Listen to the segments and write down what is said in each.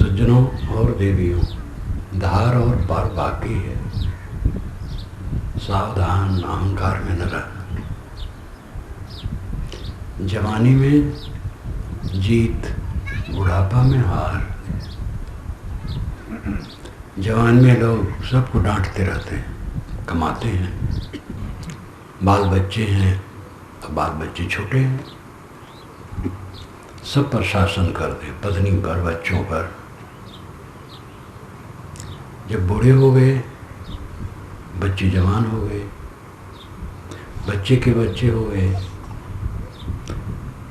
सज्जनों और देवियों, धार और पार बाकी है, सावधान अहंकार में न रह। जवानी में जीत, बुढ़ापा में हार। जवान में लोग सबको डांटते रहते हैं, कमाते हैं, बाल बच्चे हैं, अब बाल बच्चे छोटे हैं, सब पर शासन करते, पत्नी पर, बच्चों पर। जब बूढ़े हो गए, बच्चे जवान हो गए, बच्चे के बच्चे हो गए,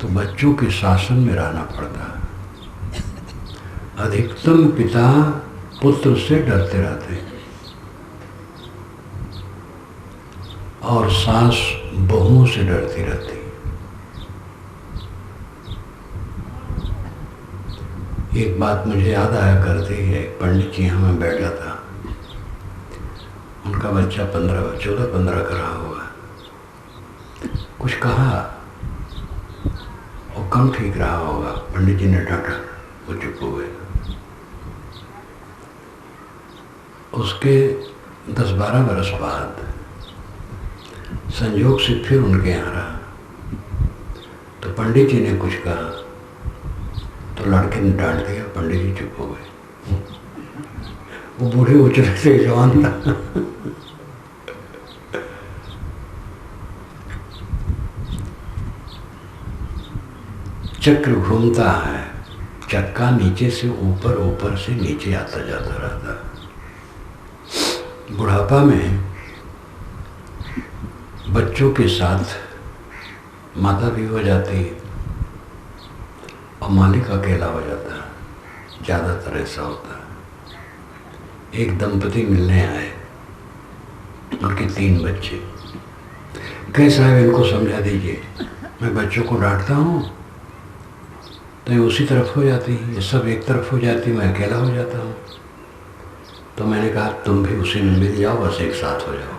तो बच्चों के शासन में रहना पड़ता है। अधिकतम पिता पुत्र से डरते रहते हैं और सास बहुओं से डरती रहती। एक बात मुझे याद आया करती है। एक पंडित जी यहाँ में बैठा था, उनका बच्चा 14-15 का रहा हुआ, कुछ कहा और कम ठीक रहा होगा। पंडित जी ने डांटा, वो चुप हो गए। उसके 10-12 बरस बाद संयोग से फिर उनके यहाँ रहा, तो पंडित जी ने कुछ कहा तो लड़के ने डांट दिया, पंडित जी चुप हो गए। वो बूढ़े उछले से जवान था। चक्र घूमता है, चक्का नीचे से ऊपर, ऊपर से नीचे आता जाता रहता है। बुढ़ापा में बच्चों के साथ माता भी हो जाती है और मालिक अकेला हो जाता है। ज़्यादातर ऐसा होता है। एक दंपति मिलने आए, उनके 3 बच्चे। कैसा है, इनको समझा दीजिए, मैं बच्चों को डांटता हूँ तो ये उसी तरफ हो जाती है, ये सब एक तरफ हो जाती, मैं अकेला हो जाता हूँ। तो मैंने कहा तुम भी उसी में मिल जाओ, बस एक साथ हो जाओ।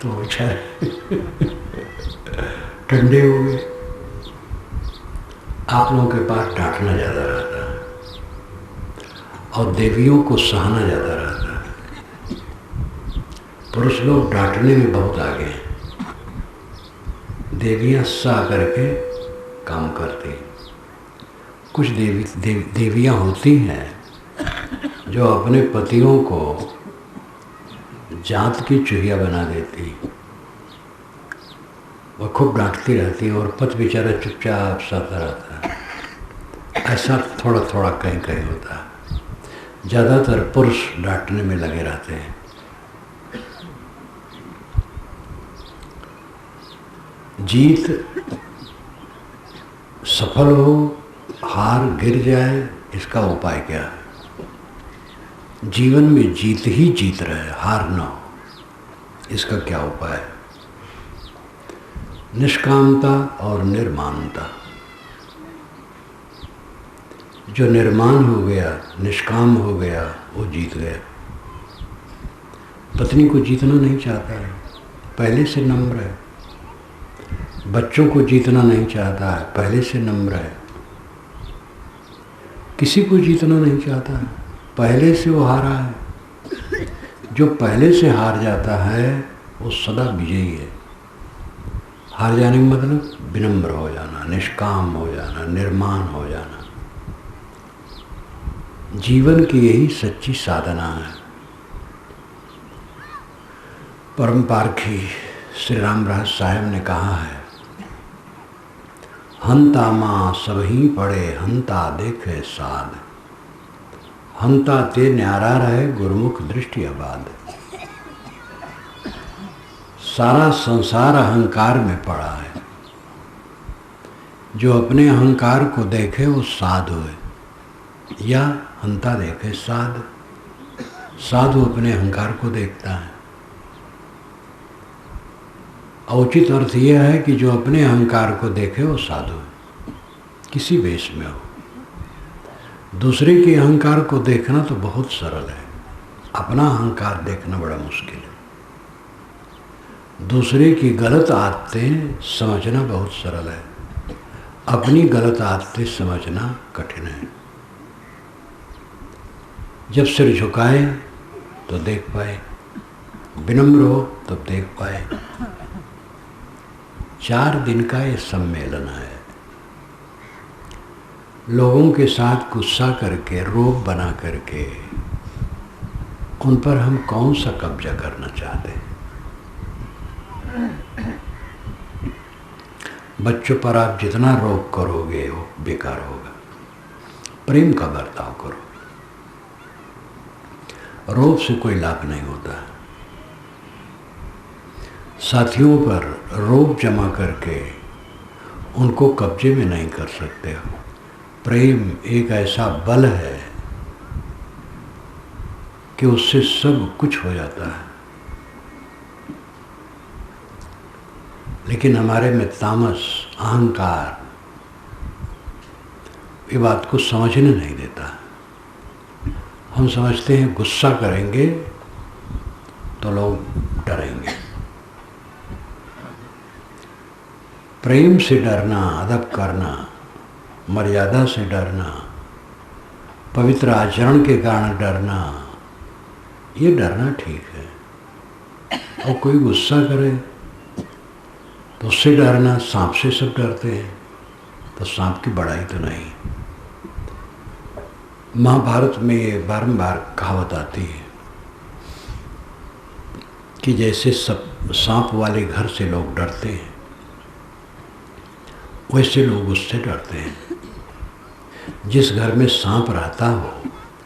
तो बेचारे ठंडे हो गए। आप लोगों के पास डांटना ज़्यादा रहता है और देवियों को सहना ज़्यादा रहता है। पुरुष लोग डांटने में बहुत आगे हैं, देवियाँ सह करके काम करती। कुछ देवियाँ होती हैं जो अपने पतियों को जात की चूहिया बना देती। वह खूब डांटती रहती है और पति बेचारा चुपचाप सहता रहता है। ऐसा थोड़ा थोड़ा कहीं कहीं होता है। ज़्यादातर पुरुष डांटने में लगे रहते हैं। जीत सफल हो, हार गिर जाए, इसका उपाय क्या है? जीवन में जीत ही जीत रहे, हार ना हो, इसका क्या उपाय है? निष्कामता और निर्माणता। जो निर्माण हो गया, निष्काम हो गया, वो जीत गया। पत्नी को जीतना नहीं चाहता है, पहले से नम्र है। बच्चों को जीतना नहीं चाहता है, पहले से नम्र है। किसी को जीतना नहीं चाहता है, पहले से वो हारा है। जो पहले से हार जाता है वो सदा विजयी है। हार जाने का मतलब विनम्र हो जाना, निष्काम हो जाना, निर्माण हो जाना। जीवन की यही सच्ची साधना है। परम पारखी श्री रामराज साहब ने कहा है, हंता माँ सबही पड़े, हंता देखे साध, हंता ते न्यारा रहे, गुरुमुख दृष्टि आबाद। सारा संसार अहंकार में पड़ा है। जो अपने अहंकार को देखे वो साधु है, या हंता देखे साध। साधु अपने अहंकार को देखता है। औचित अर्थ यह है कि जो अपने अहंकार को देखे वो साधु है, किसी वेश में हो। दूसरे के अहंकार को देखना तो बहुत सरल है, अपना अहंकार देखना बड़ा मुश्किल है। दूसरे की गलत आदतें समझना बहुत सरल है, अपनी गलत आदतें समझना कठिन है। जब सिर झुकाए तो देख पाए, विनम्र हो तब देख पाए। 4 दिन का ये सम्मेलन है। लोगों के साथ गुस्सा करके, रोब बना करके उन पर हम कौन सा कब्जा करना चाहते हैं? बच्चों पर आप जितना रोब करोगे वो बेकार होगा। प्रेम का बर्ताव करो। रोब से कोई लाभ नहीं होता। साथियों पर रोब जमा करके उनको कब्जे में नहीं कर सकते हो। प्रेम एक ऐसा बल है कि उससे सब कुछ हो जाता है। लेकिन हमारे में तामस, अहंकार ये बात को समझने नहीं देता। हम समझते हैं गुस्सा करेंगे तो लोग डरेंगे। प्रेम से डरना, अदब करना, मर्यादा से डरना, पवित्र आचरण के कारण डरना, ये डरना ठीक है। और कोई गुस्सा करे तो उससे डरना, सांप से सब डरते हैं तो सांप की बड़ाई तो नहीं। महाभारत में बारंबार कहावत आती है कि जैसे सब सांप वाले घर से लोग डरते हैं वैसे लोग उससे डरते हैं। जिस घर में सांप रहता हो,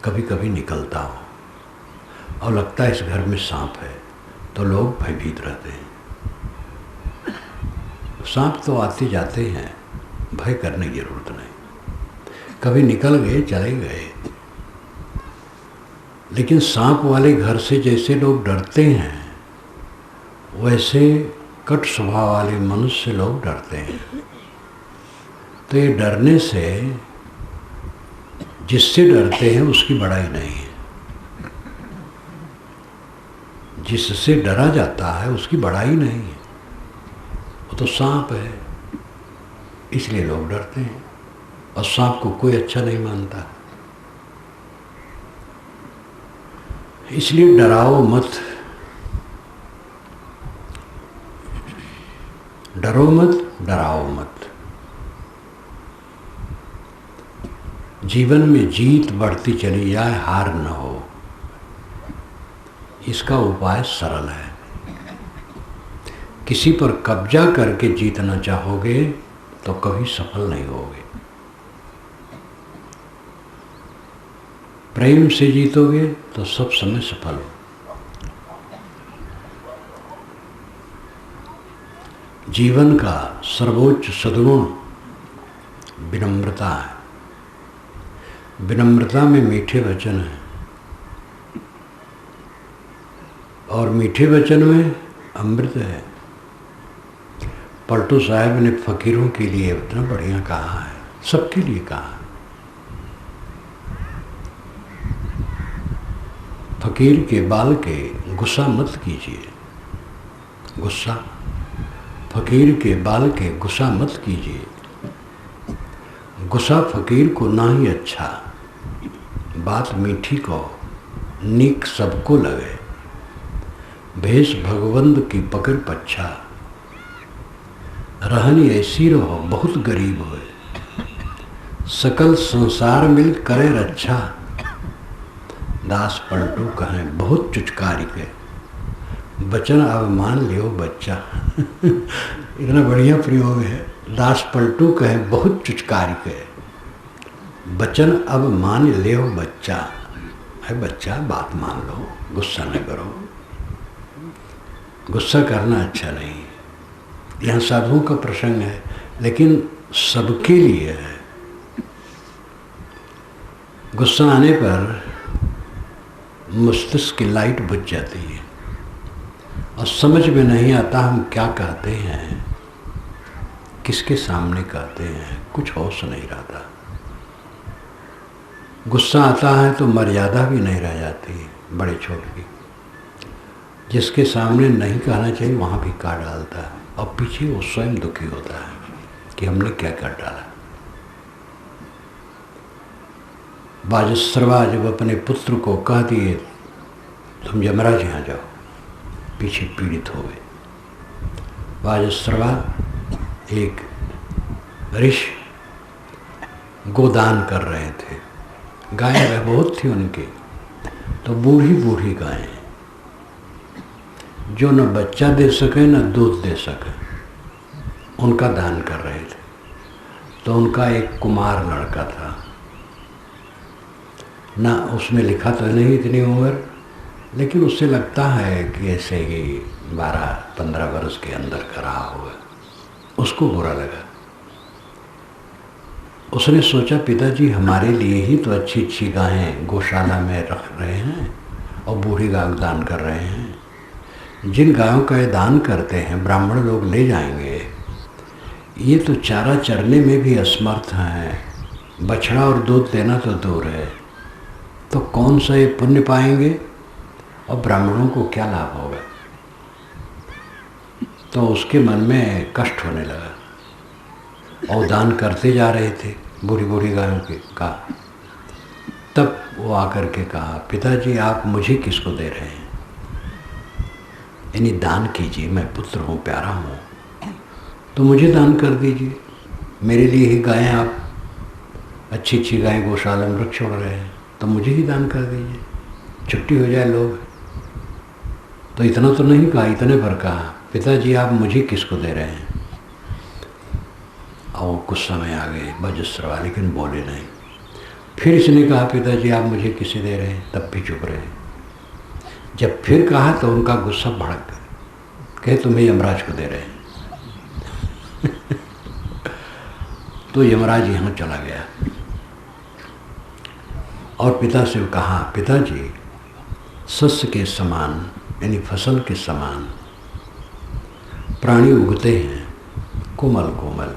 कभी कभी निकलता हो और लगता है इस घर में सांप है, तो लोग भयभीत रहते हैं। सांप तो आते जाते हैं, भय करने की जरूरत नहीं। कभी निकल गए, चले गए। लेकिन सांप वाले घर से जैसे लोग डरते हैं वैसे कट स्वभाव वाले मनुष्य से लोग डरते हैं। तो ये डरने से, जिससे डरते हैं उसकी बड़ाई नहीं है। जिससे डरा जाता है उसकी बड़ाई नहीं है। वो तो सांप है, इसलिए लोग डरते हैं। और सांप को कोई अच्छा नहीं मानता। इसलिए डराओ मत, डरो मत, डराओ मत। जीवन में जीत बढ़ती चली जाए, हार न हो। इसका उपाय सरल है। किसी पर कब्जा करके जीतना चाहोगे तो कभी सफल नहीं होगे। प्रेम से जीतोगे तो सब समय सफल हो। जीवन का सर्वोच्च सद्गुण विनम्रता है। विनम्रता में मीठे वचन है और मीठे वचन में अमृत है। पलटू साहब ने फकीरों के लिए इतना बढ़िया कहा है, सबके लिए कहा। फकीर के बाल के गुस्सा मत कीजिए। गुस्सा, फकीर के बाल के गुस्सा मत कीजिए। गुस्सा फकीर को ना ही अच्छा, बात मीठी कहो, नीक सबको लगे। भेष भगवंत की पकड़ पच्छा, रहनी ऐसी रहो बहुत गरीब होए। सकल संसार मिल करे रक्षा, दास पलटू कहें बहुत चुचकारी के। बचन अब मान लियो बच्चा। इतना बढ़िया प्रयोग है। दास पलटू कहें बहुत चुचकारी के, बचन अब मान लियो बच्चा। है बच्चा, बात मान लो, गुस्सा न करो। गुस्सा करना अच्छा नहीं। यहाँ साधुओं का प्रसंग है लेकिन सबके लिए है। गुस्सा आने पर मस्तिष्क की लाइट बुझ जाती है और समझ में नहीं आता हम क्या कहते हैं, किसके सामने कहते हैं, कुछ होश नहीं रहता। गुस्सा आता है तो मर्यादा भी नहीं रह जाती, बड़े छोटे की। जिसके सामने नहीं कहना चाहिए वहाँ भी कह डालता है और पीछे वो स्वयं दुखी होता है कि हमने क्या कर डाला। वाजस्रवा जब अपने पुत्र को कह दिए तुम यमराज यहाँ जाओ, पीछे पीड़ित हो गए। वाजस्रवा एक ऋषि गोदान कर रहे थे, गाय बहुत थी उनकी, तो बूढ़ी बूढ़ी गायें जो न बच्चा दे सके न दूध दे सके, उनका दान कर रहे थे। तो उनका एक कुमार लड़का था, ना उसमें लिखा तो नहीं इतनी उम्र, लेकिन उससे लगता है कि ऐसे ही 12-15 वर्ष के अंदर का रहा होगा। उसको बुरा लगा। उसने सोचा पिताजी हमारे लिए ही तो अच्छी अच्छी गायें गौशाला में रख रहे हैं और बूढ़ी गाय दान कर रहे हैं। जिन गायों का ये दान करते हैं ब्राह्मण लोग ले जाएंगे, ये तो चारा चरने में भी असमर्थ हैं, बछड़ा और दूध देना तो दूर है, तो कौन सा ये पुण्य पाएंगे और ब्राह्मणों को क्या लाभ होगा। तो उसके मन में कष्ट होने लगा और दान करते जा रहे थे बूढ़ी बूढ़ी गायों के का। तब वो आकर के कहा पिताजी आप मुझे किसको दे रहे हैं, यानी दान कीजिए, मैं पुत्र हूँ, प्यारा हूँ, तो मुझे दान कर दीजिए। मेरे लिए ही गायें आप अच्छी अच्छी गायें गौशाला में रख छोड़ रहे हैं, तो मुझे ही दान कर दीजिए, छुट्टी हो जाए लोग। तो इतना तो नहीं कहा, इतने पर कहा पिताजी आप मुझे किसको दे रहे हैं। और कुछ समय आ गए वाजस्रवा, लेकिन बोले नहीं। फिर इसने कहा पिताजी आप मुझे किसे दे रहे हैं, तब भी चुप रहे। जब फिर कहा तो उनका गुस्सा भड़क गया, कहे तुम्हें यमराज को दे रहे हैं। तो यमराज यहाँ चला गया और पिता से कहा पिताजी सस्य के समान यानी फसल के समान प्राणी उगते हैं, कोमल कोमल,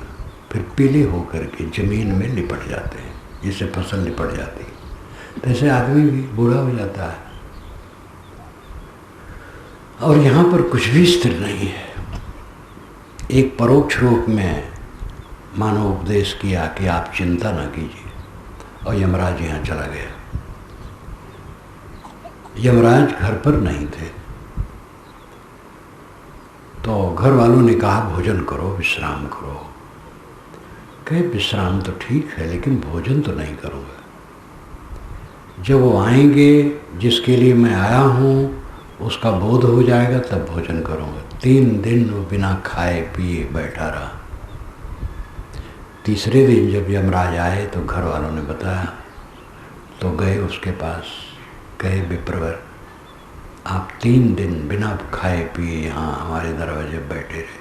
फिर पीले होकर के जमीन में लिपट जाते हैं, जिससे फसल लिपट जाती है। तैसे आदमी भी बूढ़ा हो जाता है। और यहाँ पर कुछ भी स्थिर नहीं है। एक परोक्ष रूप में मानो उपदेश किया कि आप चिंता न कीजिए, और यमराज यहाँ चला गया। यमराज घर पर नहीं थे, तो घर वालों ने कहा भोजन करो, विश्राम करो। कहे विश्राम तो ठीक है, लेकिन भोजन तो नहीं करूँगा। जब वो आएंगे जिसके लिए मैं आया हूँ उसका बोध हो जाएगा तब भोजन करूँगा। 3 दिन वो बिना खाए पिए बैठा रहा। तीसरे दिन जब यमराज आए तो घर वालों ने बताया, तो गए उसके पास, कहे विप्रवर आप 3 दिन बिना खाए पिए यहाँ हमारे दरवाजे बैठे रहे,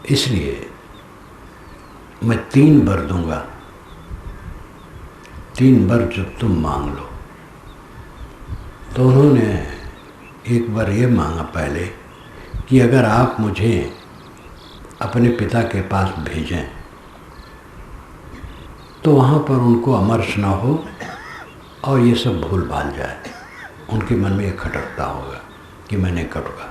इसलिए मैं 3 वर दूंगा, 3 वर जो तुम मांग लो। तो उन्होंने एक बार ये मांगा पहले कि अगर आप मुझे अपने पिता के पास भेजें तो वहाँ पर उनको अमर्ष न हो और ये सब भूल भाल जाए, उनके मन में ये खटकता होगा कि मैं नहीं करूँगा।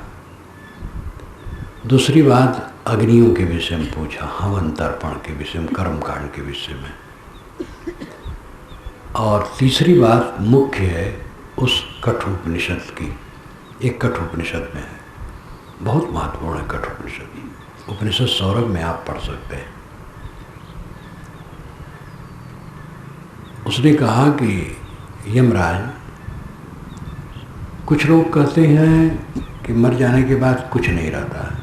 दूसरी बात अग्नियों के विषय में पूछा, हवन तर्पण के विषय में, कर्मकांड के विषय में। और तीसरी बात मुख्य है उस कठोपनिषद की। एक कठोपनिषद में है, बहुत महत्वपूर्ण है कठोपनिषद। उपनिषद सौरभ में आप पढ़ सकते हैं। उसने कहा कि यमराज कुछ लोग कहते हैं कि मर जाने के बाद कुछ नहीं रहता है,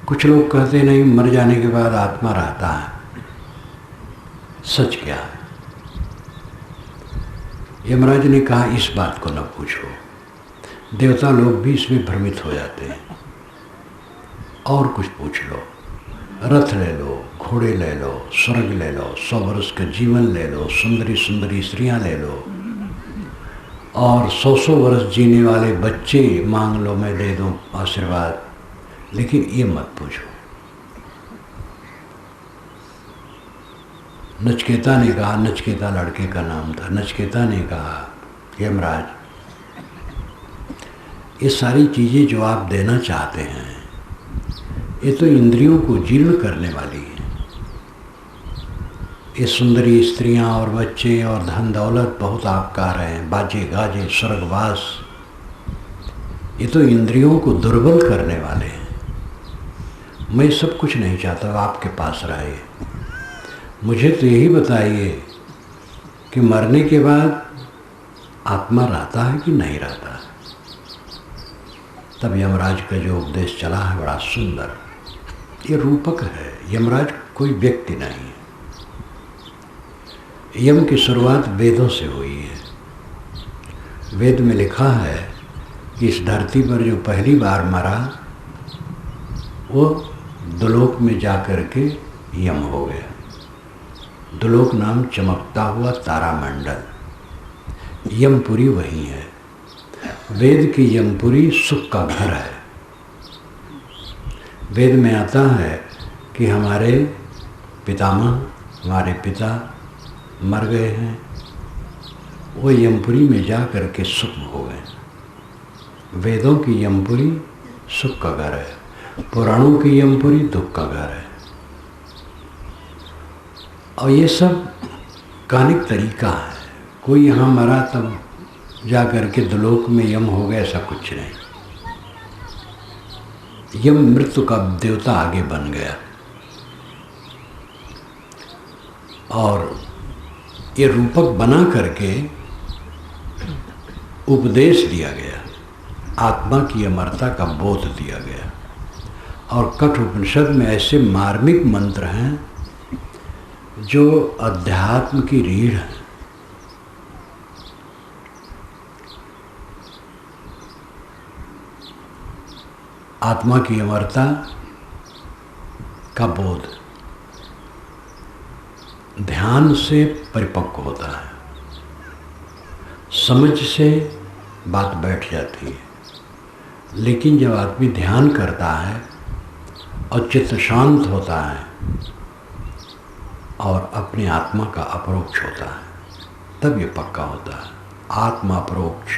कुछ लोग कहते नहीं मर जाने के बाद आत्मा रहता है, सच क्या है। यमराज ने कहा इस बात को न पूछो, देवता लोग भी इसमें भ्रमित हो जाते हैं, और कुछ पूछ लो। रथ ले लो, घोड़े ले लो, स्वर्ग ले लो, 100 वर्ष का जीवन ले लो, सुंदरी सुंदरी स्त्रियां ले लो, और 100 वर्ष जीने वाले बच्चे मांग लो, मैं दे दूं आशीर्वाद, लेकिन ये मत पूछो। नचकेता ने कहा, नचकेता लड़के का नाम था, नचकेता ने कहा यमराज ये सारी चीज़ें जो आप देना चाहते हैं ये तो इंद्रियों को जीर्ण करने वाली है, ये सुंदरी स्त्रियां और बच्चे और धन दौलत बहुत आपका आ रहे हैं, बाजे गाजे स्वर्गवास, ये तो इंद्रियों को दुर्बल करने वाले हैं। मैं सब कुछ नहीं चाहता आपके पास रहे। मुझे तो यही बताइए कि मरने के बाद आत्मा रहता है कि नहीं रहता है। तब यमराज का जो उपदेश चला है बड़ा सुंदर, ये रूपक है। यमराज कोई व्यक्ति नहीं है। यम की शुरुआत वेदों से हुई है। वेद में लिखा है कि इस धरती पर जो पहली बार मरा वो दुलोक में जाकर के यम हो गया। दुलोक नाम चमकता हुआ तारामंडल, यमपुरी वही है। वेद की यमपुरी सुख का घर है। वेद में आता है कि हमारे पितामह, हमारे पिता मर गए हैं, वो यमपुरी में जा कर के सुख हो गए। वेदों की यमपुरी सुख का घर है, पुराणों की यमपुरी दुख का घर है। और ये सब कालिक तरीका है। कोई यहाँ मरा तब जा कर के दुलोक में यम हो गया, ऐसा कुछ नहीं। यम मृत्यु का देवता आगे बन गया और ये रूपक बना करके उपदेश दिया गया, आत्मा की अमरता का बोध दिया गया। और कठ उपनिषद में ऐसे मार्मिक मंत्र हैं जो अध्यात्म की रीढ़ है। आत्मा की अमरता का बोध ध्यान से परिपक्व होता है, समझ से बात बैठ जाती है। लेकिन जब आदमी ध्यान करता है और चित्त शांत होता है और अपनी आत्मा का अपरोक्ष होता है, तब ये पक्का होता है। आत्मा अपरोक्ष,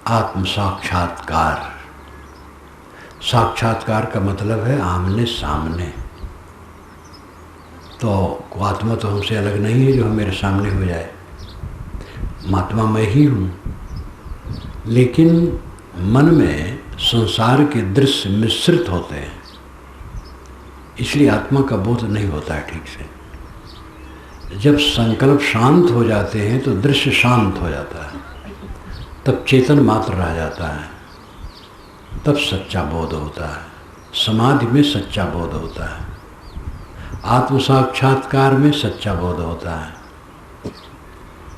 आत्म साक्षात्कार। साक्षात्कार का मतलब है आमने सामने। तो आत्मा तो हमसे अलग नहीं है जो मेरे सामने हो जाए, आत्मा मैं ही हूँ। लेकिन मन में संसार के दृश्य मिश्रित होते हैं, इसलिए आत्मा का बोध नहीं होता है ठीक से। जब संकल्प शांत हो जाते हैं तो दृश्य शांत हो जाता है, तब चेतन मात्र रह जाता है, तब सच्चा बोध होता है। समाधि में सच्चा बोध होता है, आत्म साक्षात्कार में सच्चा बोध होता है,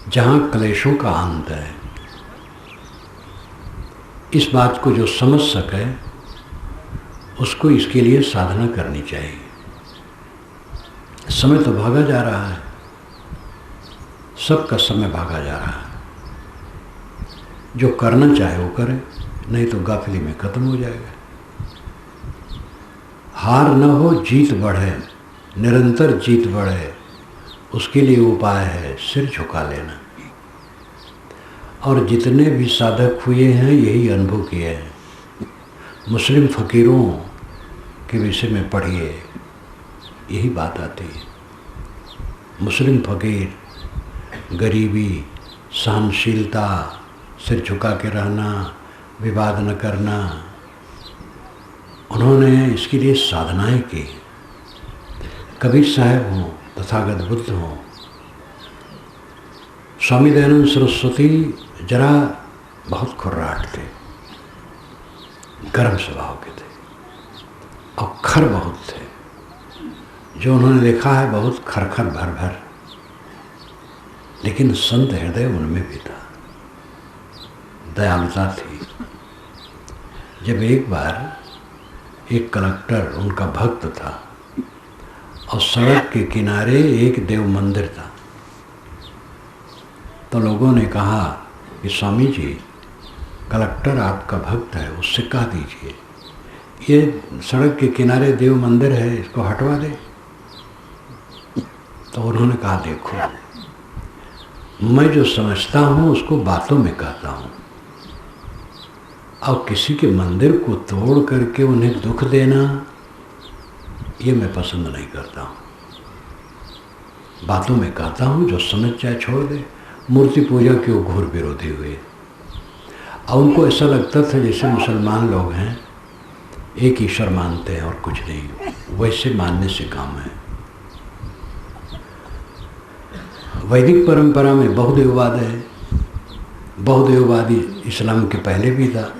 जहाँ क्लेशों का अंत है। इस बात को जो समझ सके उसको इसके लिए साधना करनी चाहिए। समय तो भागा जा रहा है, सबका समय भागा जा रहा है। जो करना चाहे वो करे, नहीं तो गाफिली में खत्म हो जाएगा। हार न हो जीत बढ़े, निरंतर जीत बढ़े, उसके लिए उपाय है सिर झुका लेना। और जितने भी साधक हुए हैं यही अनुभव किए हैं। मुस्लिम फ़कीरों के विषय में पढ़िए, यही बात आती है। मुस्लिम फ़कीर गरीबी, सहनशीलता, सिर झुका के रहना, विवाद न करना, उन्होंने इसके लिए साधनाएं की। कबीर साहब हों, तथागत बुद्ध हों, स्वामी दयानंद सरस्वती जरा बहुत खुर्राट थे, गर्म स्वभाव के थे और खर बहुत थे। जो उन्होंने देखा है बहुत खरखर भर भर, लेकिन संत हृदय उनमें भी था, दयालुता थी। जब एक बार एक कलेक्टर उनका भक्त था और सड़क के किनारे एक देव मंदिर था, तो लोगों ने कहा कि स्वामी जी, कलेक्टर आपका भक्त है, उससे कह दीजिए ये सड़क के किनारे देव मंदिर है, इसको हटवा दे। तो उन्होंने कहा देखो, मैं जो समझता हूँ उसको बातों में कहता हूँ, और किसी के मंदिर को तोड़ करके उन्हें दुख देना ये मैं पसंद नहीं करता हूँ। बातों में कहता हूँ, जो समझ जाए छोड़ दे। मूर्ति पूजा के वो घोर विरोधी हुए और उनको ऐसा लगता था जैसे मुसलमान लोग हैं, एक ईश्वर मानते हैं और कुछ नहीं, वैसे मानने से काम है। वैदिक परंपरा में बहुदेववाद है। बहुदेववादी इस्लाम के पहले भी था,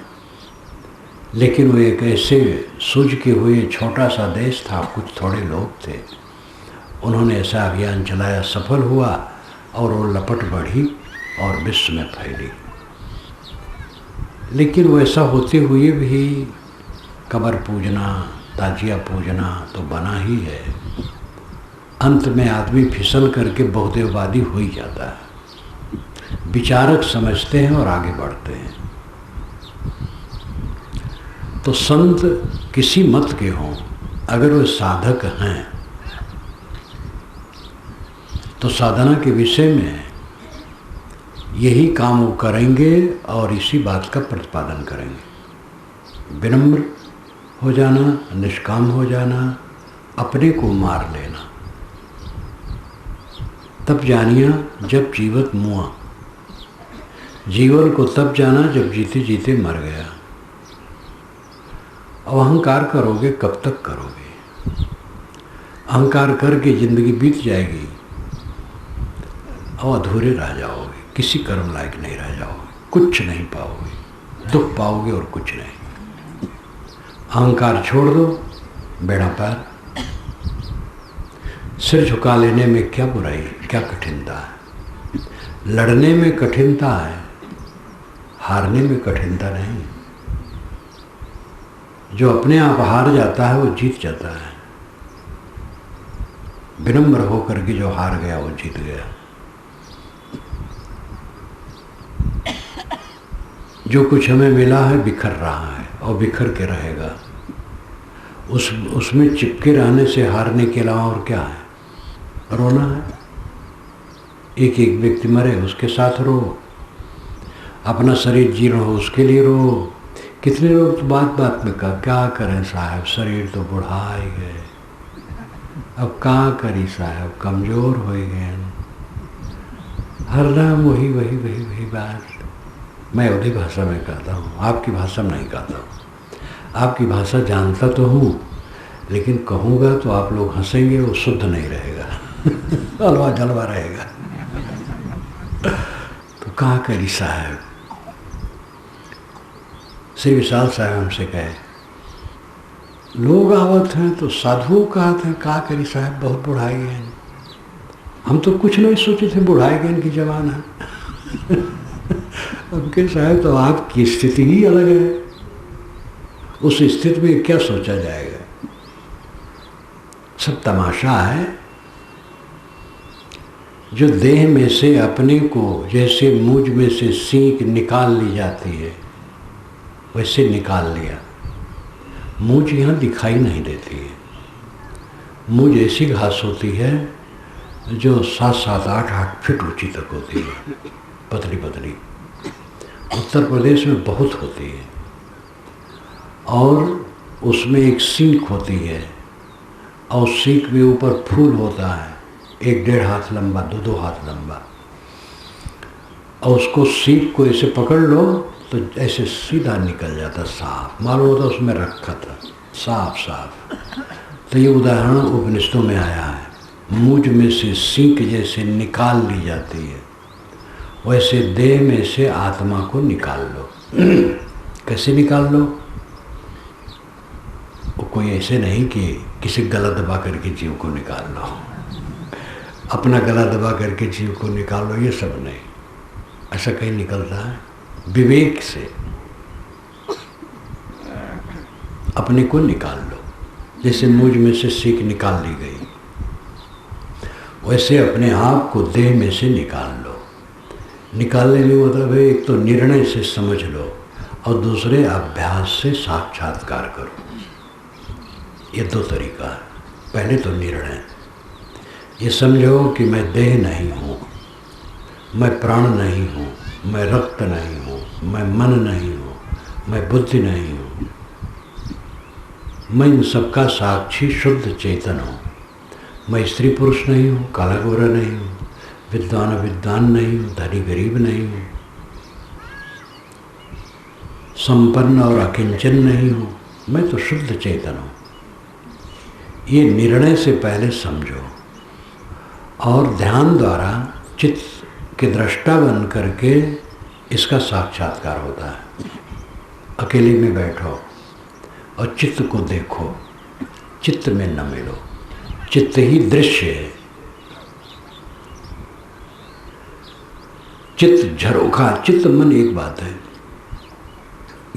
लेकिन वो एक ऐसे सूझ के हुए छोटा सा देश था, कुछ थोड़े लोग थे, उन्होंने ऐसा अभियान चलाया, सफल हुआ और वो लपट बढ़ी और विश्व में फैली। लेकिन वो ऐसा होते हुए भी कब्र पूजना, ताजिया पूजना तो बना ही है। अंत में आदमी फिसल करके बहुदेववादी हो ही जाता है। विचारक समझते हैं और आगे बढ़ते हैं। तो संत किसी मत के हों, अगर वो साधक हैं तो साधना के विषय में यही काम वो करेंगे और इसी बात का प्रतिपादन करेंगे। विनम्र हो जाना, निष्काम हो जाना, अपने को मार लेना। तब जानिया जब जीवत मुआ, जीवन को तब जाना जब जीते जीते मर गया। अब अहंकार करोगे कब तक करोगे? अहंकार करके जिंदगी बीत जाएगी और अधूरे रह जाओगे, किसी कर्म लायक नहीं रह जाओगे, कुछ नहीं पाओगे, दुख पाओगे और कुछ नहीं। अहंकार छोड़ दो, बेड़ा पार। सिर झुका लेने में क्या बुराई, क्या कठिनता है? लड़ने में कठिनता है, हारने में कठिनता नहीं। जो अपने आप हार जाता है वो जीत जाता है। विनम्र होकर के जो हार गया वो जीत गया। जो कुछ हमें मिला है बिखर रहा है और बिखर के रहेगा। उसमें चिपके रहने से हारने के अलावा और क्या है? रोना है। एक एक व्यक्ति मरे, उसके साथ रो। अपना शरीर जीर्ण हो, उसके लिए रो। कितने लोग तो बात बात में कहा, क्या करें साहब, शरीर तो बुढ़ा ही गए, अब कहाँ करी साहब, कमज़ोर हो गए। हर नाम वही वही वही वही बात। मैं अवधी भाषा में कहता हूँ, आपकी भाषा में नहीं कहता हूँ। आपकी भाषा जानता तो हूँ, लेकिन कहूँगा तो आप लोग हंसेंगे, वो शुद्ध नहीं रहेगा, हलवा जलवा रहेगा। तो कहाँ करी साहब। श्री विशाल साहब हमसे कहे, लोग आवत हैं तो साधु कहते हैं, कहाँ करी साहब, बहुत बुढ़ाई है। हम तो कुछ नहीं सोचे थे, बुढ़ाई के इनकी जवान है। अब के साहब तो आपकी स्थिति ही अलग है, उस स्थिति में क्या सोचा जाएगा? सब तमाशा है। जो देह में से अपने को जैसे मूंछ में से सींक निकाल ली जाती है, वैसे निकाल लिया। मूंछ यहाँ दिखाई नहीं देती है। मूंछ ऐसी घास होती है जो 7-8 फीट ऊंची तक होती है, पतली पतली। उत्तर प्रदेश में बहुत होती है। और उसमें एक सीख होती है और सीख में ऊपर फूल होता है, 1-1.5 हाथ लंबा, 2-2 हाथ लंबा। और उसको सीख को ऐसे पकड़ लो तो ऐसे सीधा निकल जाता, साफ मालूम होता उसमें रखा था, साफ साफ। तो ये उदाहरण उपनिषदों में आया है। मूंछ में से सीख जैसे निकाल ली जाती है, वैसे देह में से आत्मा को निकाल लो। कैसे निकाल लो? वो कोई ऐसे नहीं कि किसी गला दबा करके जीव को निकाल लो, अपना गला दबा करके जीव को निकाल लो, ये सब नहीं। ऐसा कहीं निकलता है? विवेक से अपने को निकाल लो। जैसे मूंछ में से सीख निकाल ली गई, वैसे अपने आप को देह में से निकाल लो। निकालने में मतलब है, एक तो निर्णय से समझ लो और दूसरे अभ्यास से साक्षात्कार करो। ये 2 तरीका है। पहले तो निर्णय, ये समझो कि मैं देह नहीं हूँ, मैं प्राण नहीं हूँ, मैं रक्त नहीं हूँ, मैं मन नहीं हूँ, मैं बुद्धि नहीं हूँ। मैं इन सबका साक्षी शुद्ध चेतन हूँ। मैं स्त्री पुरुष नहीं हूँ, काला गोरा नहीं हूँ, विद्वान अविद्वान नहीं हूँ, धनी गरीब नहीं हूँ, संपन्न और अकिंचन नहीं हूँ, मैं तो शुद्ध चेतन हूँ। ये निर्णय से पहले समझो और ध्यान द्वारा चित्त के दृष्टा बन करके इसका साक्षात्कार होता है। अकेले में बैठो और चित्त को देखो, चित्त में न मिलो, चित्त ही दृश्य है। चित्त झरोखा, चित्त मन एक बात है।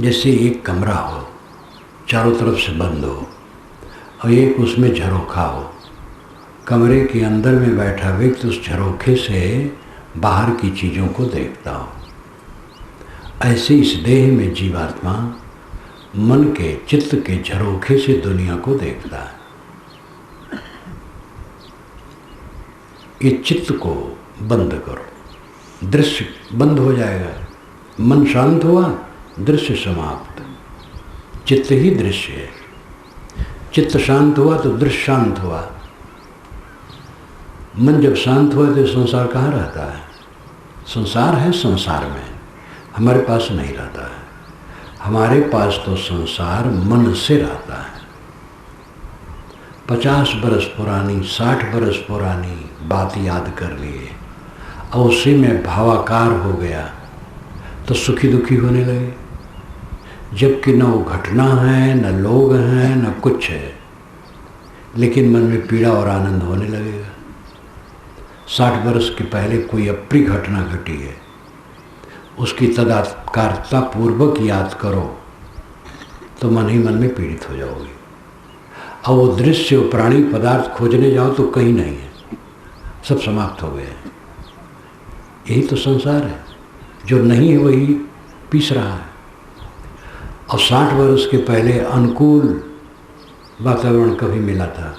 जैसे एक कमरा हो, चारों तरफ से बंद हो और एक उसमें झरोखा हो, कमरे के अंदर में बैठा व्यक्ति उस झरोखे से बाहर की चीज़ों को देखता हो। ऐसे इस देह में जीवात्मा मन के चित्त के झरोखे से दुनिया को देखता है। ये चित्त को बंद करो, दृश्य बंद हो जाएगा। मन शांत हुआ, दृश्य समाप्त। चित्त ही दृश्य है। चित्त शांत हुआ तो दृश्य शांत हुआ। मन जब शांत हुआ तो संसार कहाँ रहता है? संसार है संसार में, हमारे पास नहीं रहता है। हमारे पास तो संसार मन से रहता है। 50 बरस पुरानी, 60 बरस पुरानी बात याद कर लिए और उसी में भावाकार हो गया तो सुखी दुखी होने लगे, जबकि न वो घटना है, न लोग हैं, न कुछ है, लेकिन मन में पीड़ा और आनंद होने लगेगा। 60 बरस के पहले कोई अप्रिय घटना घटी है, उसकी तदाकारता पूर्वक याद करो तो मन ही मन में पीड़ित हो जाओगे। और वो दृश्य प्राणी पदार्थ खोजने जाओ तो कहीं नहीं है, सब समाप्त हो गए। यही तो संसार है, जो नहीं है वही पीस रहा है। और 60 वर्ष के पहले अनुकूल वातावरण कभी मिला था,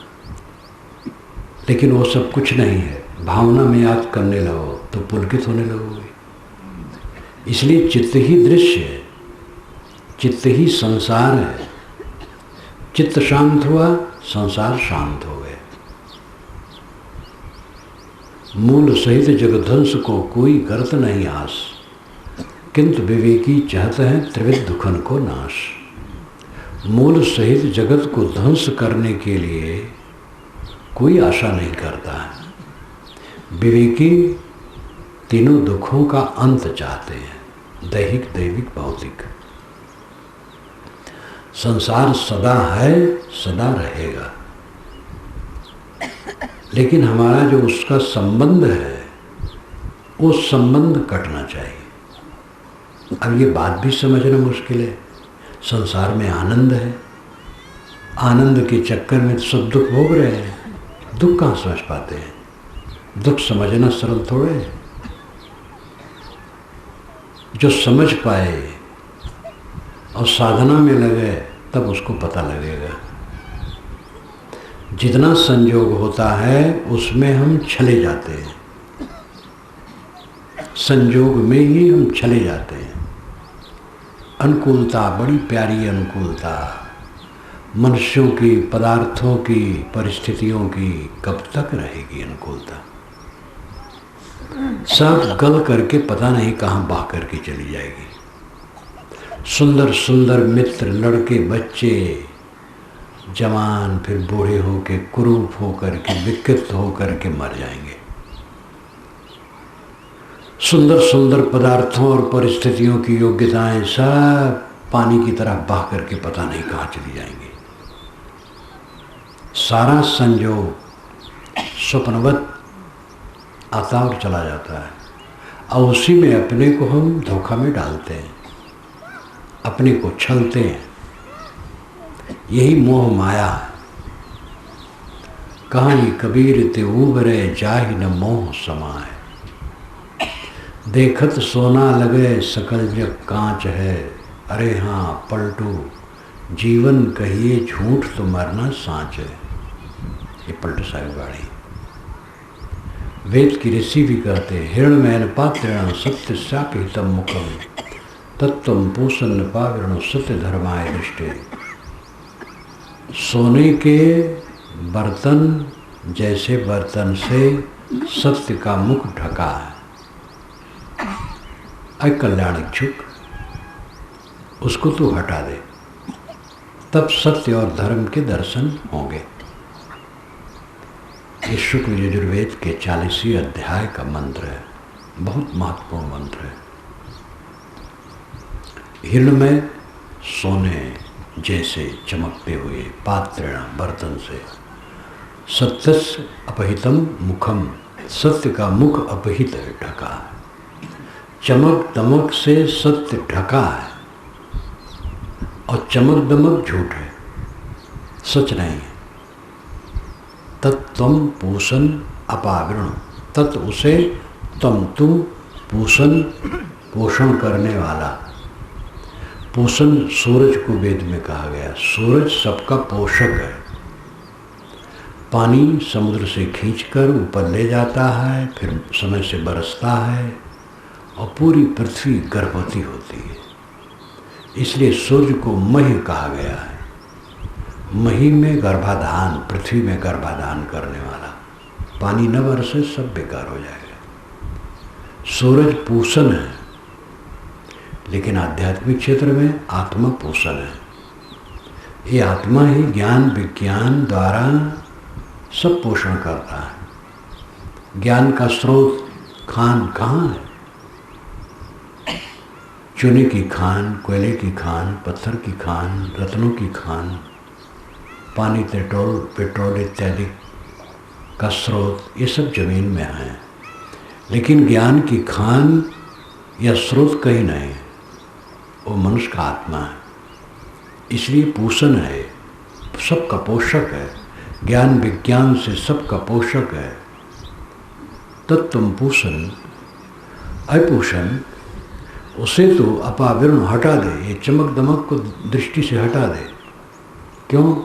लेकिन वो सब कुछ नहीं है। भावना में याद करने लगो तो पुलकित होने लगोगे। इसलिए चित्त ही दृश्य है, चित्त ही संसार है। चित्त शांत हुआ, संसार शांत हो गया। मूल सहित जगध्वंस को कोई करत नहीं आस, किंतु विवेकी चाहते हैं त्रिविध दुखन को नाश। मूल सहित जगत को ध्वंस करने के लिए कोई आशा नहीं करता है। विवेकी तीनों दुखों का अंत चाहते हैं, दैहिक, दैविक, भौतिक। संसार सदा है, सदा रहेगा, लेकिन हमारा जो उसका संबंध है वो संबंध कटना चाहिए। अब ये बात भी समझना मुश्किल है। संसार में आनंद है, आनंद के चक्कर में सब दुख भोग रहे हैं। दुख कहाँ समझ पाते हैं? दुख समझना सरल थोड़े है। जो समझ पाए और साधना में लगे तब उसको पता लगेगा। जितना संयोग होता है उसमें हम छले जाते हैं, संयोग में ही हम छले जाते हैं। अनुकूलता, बड़ी प्यारी अनुकूलता, मनुष्यों की, पदार्थों की, परिस्थितियों की कब तक रहेगी अनुकूलता? सब गल करके पता नहीं कहाँ बह करके चली जाएगी। सुंदर सुंदर मित्र, लड़के, बच्चे, जवान, फिर बूढ़े होके, कुरूप होकर के, विकृत होकर के मर जाएंगे। सुंदर सुंदर पदार्थों और परिस्थितियों की योग्यताएं सब पानी की तरह बह करके पता नहीं कहाँ चली जाएंगी। सारा संयोग स्वप्नवत आता और चला जाता है, और उसी में अपने को हम धोखा में डालते हैं, अपने को छलते हैं। यही मोह माया है। कहानी कबीर ते उबरे जाहि न मोह समाए, देखत सोना लगे सकल जग कांच है। अरे हाँ पलटू, जीवन कहिए झूठ तो मरना सांच है। ये पलटू साहिब वाणी। वेद की ऋषि भी कहते हैं, हिरण्मयन पात्रेण सत्य शापितम मुखम तत्वम पूषण पाविण सत्य धर्माय दृष्टि। सोने के बर्तन जैसे बर्तन से सत्य का मुख ढका है। कल्याण इच्छुक, उसको तू हटा दे, तब सत्य और धर्म के दर्शन होंगे। ये शुक्ल यजुर्वेद के 40वें अध्याय का मंत्र है, बहुत महत्वपूर्ण मंत्र है। हिरण में सोने जैसे चमकते हुए पात्रेण बर्तन से, सत्यस्य अपहितम मुखम, सत्य का मुख अपहित है, ढका है। चमक दमक से सत्य ढका है और चमक दमक झूठ है, सच नहीं है। तत्त्वम पूषण अपावरण, तत् उसे, तम तू, पूषण पोषण करने वाला। पोषण सूरज को वेद में कहा गया, सूरज सबका पोषक है। पानी समुद्र से खींचकर ऊपर ले जाता है, फिर समय से बरसता है और पूरी पृथ्वी गर्भवती होती है। इसलिए सूर्य को मही कहा गया है। मही में गर्भाधान, पृथ्वी में गर्भाधान करने वाला। पानी न बरसे सब बेकार हो जाएगा। सूरज पूषण है, लेकिन आध्यात्मिक क्षेत्र में आत्मा पोषण है। ये आत्मा ही ज्ञान विज्ञान द्वारा सब पोषण करता है। ज्ञान का स्रोत खान कहाँ है? चूने की खान, कोयले की खान, पत्थर की खान, रत्नों की खान, पानी, पेट्रोल इत्यादि का स्रोत, ये सब जमीन में है। लेकिन ज्ञान की खान या स्रोत कहीं नहीं है, वो मनुष्य का आत्मा है। इसलिए पोषण है, सबका पोषक है। ज्ञान विज्ञान से सबका पोषक है। तत्त्वम पूषण अपोषण, उसे तो अपावरण हटा दे, ये चमक दमक को दृष्टि से हटा दे। क्यों?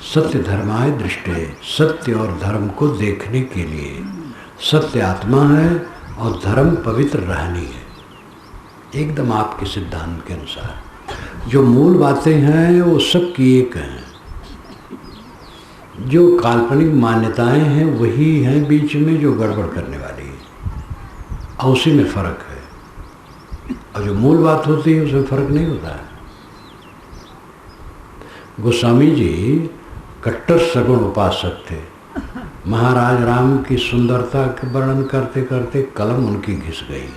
सत्य धर्माय दृष्टे, सत्य और धर्म को देखने के लिए। सत्य आत्मा है और धर्म पवित्र रहनी है, एकदम आपके सिद्धांत के अनुसार। जो मूल बातें हैं वो सब की एक हैं। जो काल्पनिक मान्यताएं हैं वही हैं बीच में जो गड़बड़ करने वाली है, और उसी में फर्क है। और जो मूल बात होती है उसमें फर्क नहीं होता है। गोस्वामी जी कट्टर सगुण उपासक थे। महाराज राम की सुंदरता के वर्णन करते करते कलम उनकी घिस गई।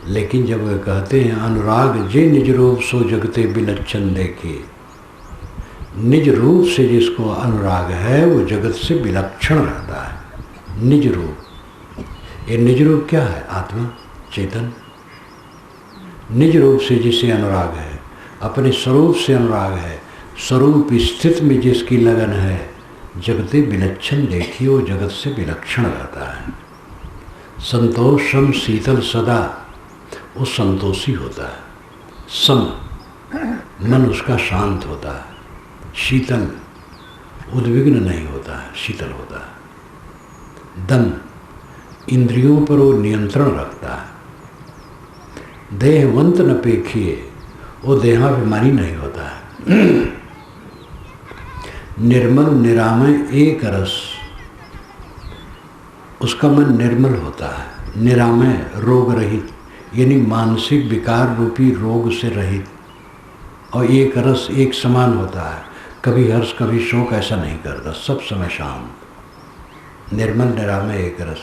लेकिन जब वे कहते हैं अनुराग जे निज रूप सो जगते विलक्षण देखे, निज रूप से जिसको अनुराग है वो जगत से विलक्षण रहता है। निज रूप, ये निज रूप क्या है? आत्मा, चेतन। निज रूप से जिसे अनुराग है, अपने स्वरूप से अनुराग है, स्वरूप स्थित में जिसकी लगन है, जगते विलक्षण देखिए वो जगत से विलक्षण रहता है। संतोषम शीतल सदा, वो संतोषी होता है। सम, मन उसका शांत होता है। शीतल, उद्विग्न नहीं होता है, शीतल होता है। दम, इंद्रियों पर वो नियंत्रण रखता है। देहवंत न पेखिए, वो देहाभिमानी नहीं होता है। निर्मल निरामय एक रस, उसका मन निर्मल होता है। निरामय, रोग रहित, यानी मानसिक विकार रूपी रोग से रहित। और एक रस, एक समान होता है। कभी हर्ष कभी शोक ऐसा नहीं करता, सब समय शांत। निर्मल निरामय एक रस।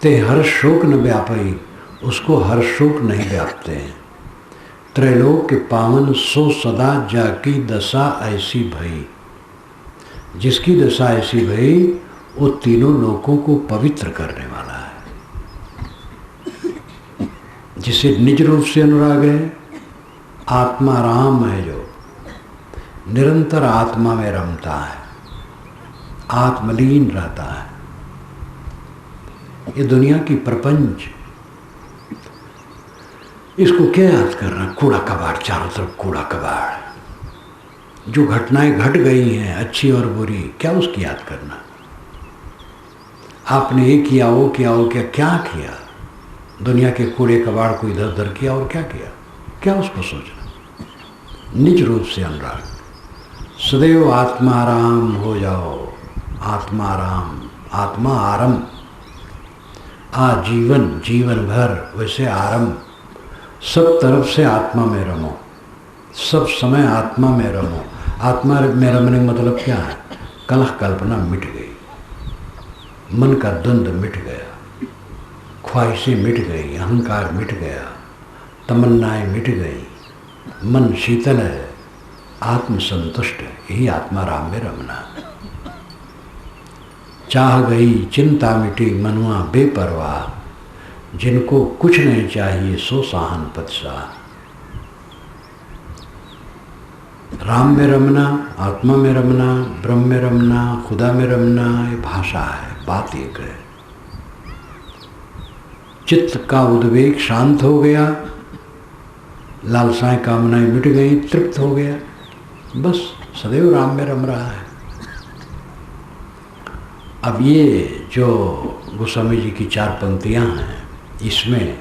ते हर्ष शोक न व्यापी, उसको हर्ष शोक नहीं व्यापते हैं। त्रैलोक के पावन सो सदा जाकी दशा ऐसी भई, जिसकी दशा ऐसी भई वो तीनों लोकों को पवित्र करने वाला है। जिसे निज रूप से अनुराग है, आत्मा राम है, जो निरंतर आत्मा में रमता है, आत्मलीन रहता है। ये दुनिया की प्रपंच, इसको क्या याद करना? कूड़ा कबाड़, चारों तरफ कूड़ा कबाड़। जो घटनाएं घट गई हैं अच्छी और बुरी, क्या उसकी याद करना? आपने ये किया, वो किया, वो किया, क्या किया? दुनिया के कूड़े कबाड़ को इधर उधर किया और क्या किया? क्या उसको सोचना? निज रूप से अनुराग, सदैव आत्माराम हो जाओ, आत्माराम, आत्मा आरम, आजीवन जीवन भर वैसे आरम, सब तरफ से आत्मा में रमो, सब समय आत्मा में रमो। आत्मा में रमने का मतलब क्या है? कलह कल्पना मिट गई, मन का द्वंद्व मिट गया, ख्वाहिशें मिट गई, अहंकार मिट गया, तमन्नाएं मिट गई, मन शीतल है, आत्म संतुष्ट है। यही आत्मा राम में रमना। चाह गई चिंता मिटी मनुआ बेपरवाह, जिनको कुछ नहीं चाहिए सो साहन पतशाह। राम में रमना, आत्मा में रमना, ब्रह्म में रमना, खुदा में रमना, ये भाषा है, बात एक है। चित्त का उद्वेग शांत हो गया, लालसाएं कामनाएं मिट गई, तृप्त हो गया, बस सदैव राम में रम रहा है। अब ये जो गोस्वामी जी की 4 पंक्तियां हैं, इसमें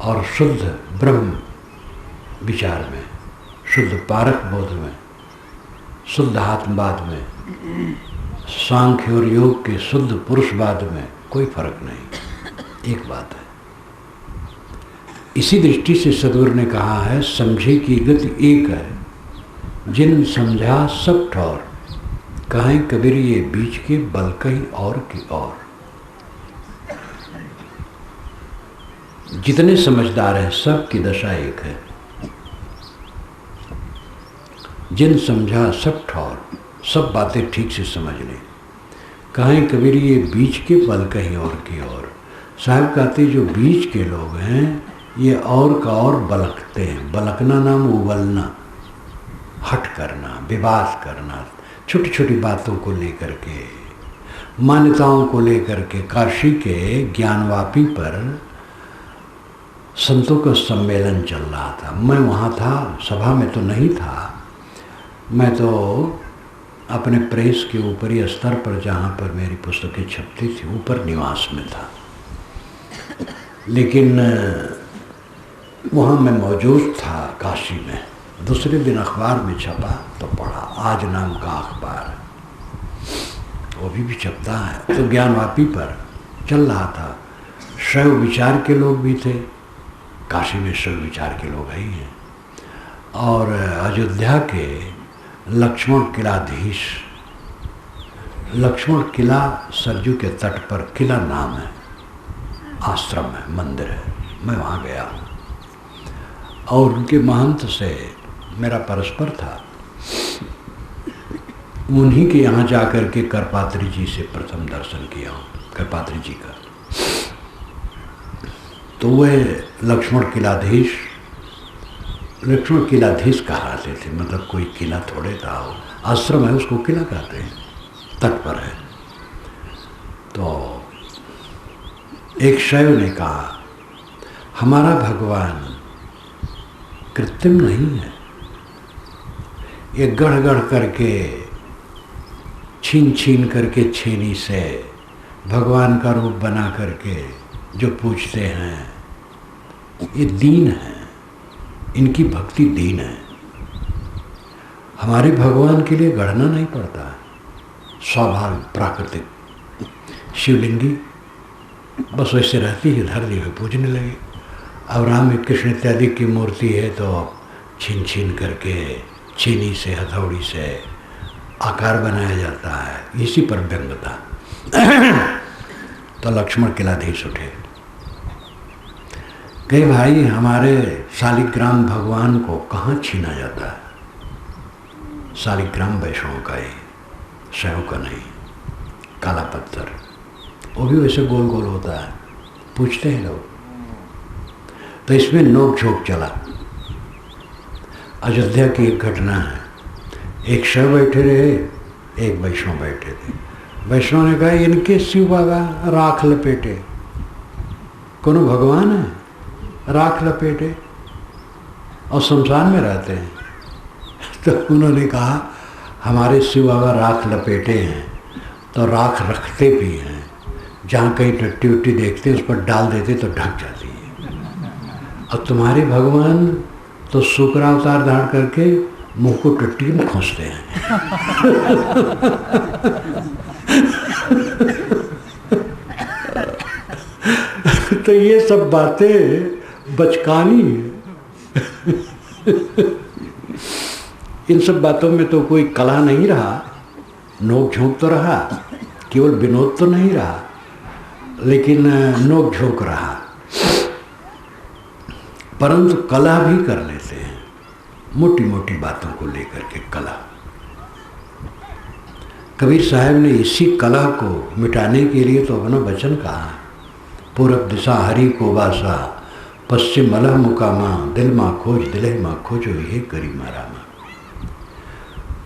और शुद्ध ब्रह्म विचार में, शुद्ध पारक बोध में, शुद्ध आत्मवाद में, सांख्य और योग के शुद्ध पुरुषवाद में कोई फर्क नहीं, एक बात है। इसी दृष्टि से सद्गुरु ने कहा है, समझे की गति एक है, जिन समझा सब ठौर, कहें कबीर ये बीच के बल कहीं और की और। जितने समझदार हैं सब की दशा एक है, जिन समझा सब ठौर, सब बातें ठीक से समझ लें, कहें कबीर ये बीच के बल कहीं और की और। साहब कहते जो बीच के लोग हैं ये और का और बलकते हैं। बलकना नाम उबलना, हट करना, विवाद करना, छोटी छोटी बातों को लेकर के, मान्यताओं को लेकर के। काशी के ज्ञानवापी पर संतों का सम्मेलन चल रहा था, मैं वहाँ था, सभा में तो नहीं था, मैं तो अपने प्रेस के ऊपरी स्तर पर जहाँ पर मेरी पुस्तकें छपती थी ऊपर निवास में था, लेकिन वहाँ मैं मौजूद था काशी में। दूसरे दिन अखबार में छपा तो पढ़ा, आज नाम का अखबार, वो भी छपता है, तो ज्ञानवापी पर चल रहा था। शैव विचार के लोग भी थे, काशी में शैव विचार के लोग ही हैं, और अयोध्या के लक्ष्मण किलाधीश, लक्ष्मण किला सरजू के तट पर किला नाम है, आश्रम है, मंदिर है, मैं वहाँ गया और उनके महंत से मेरा परस्पर था। उन्हीं के यहाँ जाकर के करपात्री जी से प्रथम दर्शन किया हूँ, करपात्री जी का। तो वह लक्ष्मण किलाधीश, लक्ष्मण किलाधीश कहलाते थे, मतलब कोई किला थोड़े था, वो आश्रम है उसको किला कहते हैं, तट पर है। तो एक शैव ने कहा हमारा भगवान कृत्रिम नहीं है, ये गढ़ गढ़ करके छीन छीन करके छेनी से भगवान का रूप बना करके जो पूछते हैं ये दीन है, इनकी भक्ति दीन है। हमारे भगवान के लिए गढ़ना नहीं पड़ता, स्वाभाविक प्राकृतिक शिवलिंगी बस वैसे रहती है, धर दी हुई पूजने लगे। अब राम कृष्ण इत्यादि की मूर्ति है तो छीन छीन करके छीनी से, हथौड़ी से आकार बनाया जाता है, इसी पर व्यंग था। तो लक्ष्मण किलाधीश उठे, कहे भाई हमारे शालिग्राम भगवान को कहाँ छीना जाता है? शालिग्राम वैष्णव का है, शैव का नहीं, काला पत्थर, वो भी वैसे गोल गोल होता है, पूछते हैं लोग। तो इसमें नोक झोंक चला। अयोध्या की एक घटना है, एक शैव बैठे रहे, एक वैष्णव बैठे थे। वैष्णव ने कहा इनके शिव बाबा राख लपेटे, कोनो भगवान है राख लपेटे और शमशान में रहते हैं? तो उन्होंने कहा हमारे शिव बाबा राख लपेटे हैं तो राख रखते भी हैं, जहाँ कहीं टट्टी उट्टी देखते उस पर डाल देते तो ढक जाती है। और तुम्हारे भगवान तो शुक्र अवतार धारण करके मुंह को टट्टी में खोसते हैं। तो ये सब बातें बचकानी है। इन सब बातों में तो कोई कला नहीं रहा, नोक झोंक तो रहा, केवल विनोद तो नहीं रहा, लेकिन नोक झोंक रहा। परंतु कला भी कर लेते हैं, मोटी मोटी बातों को लेकर के कला। कबीर साहब ने इसी कला को मिटाने के लिए तो अपना वचन कहा, पूरब दिशा हरि को बासा, पश्चिम मलह मुकामा, दिल माँ खोज दिले माँ खोजो ये करी मारामा।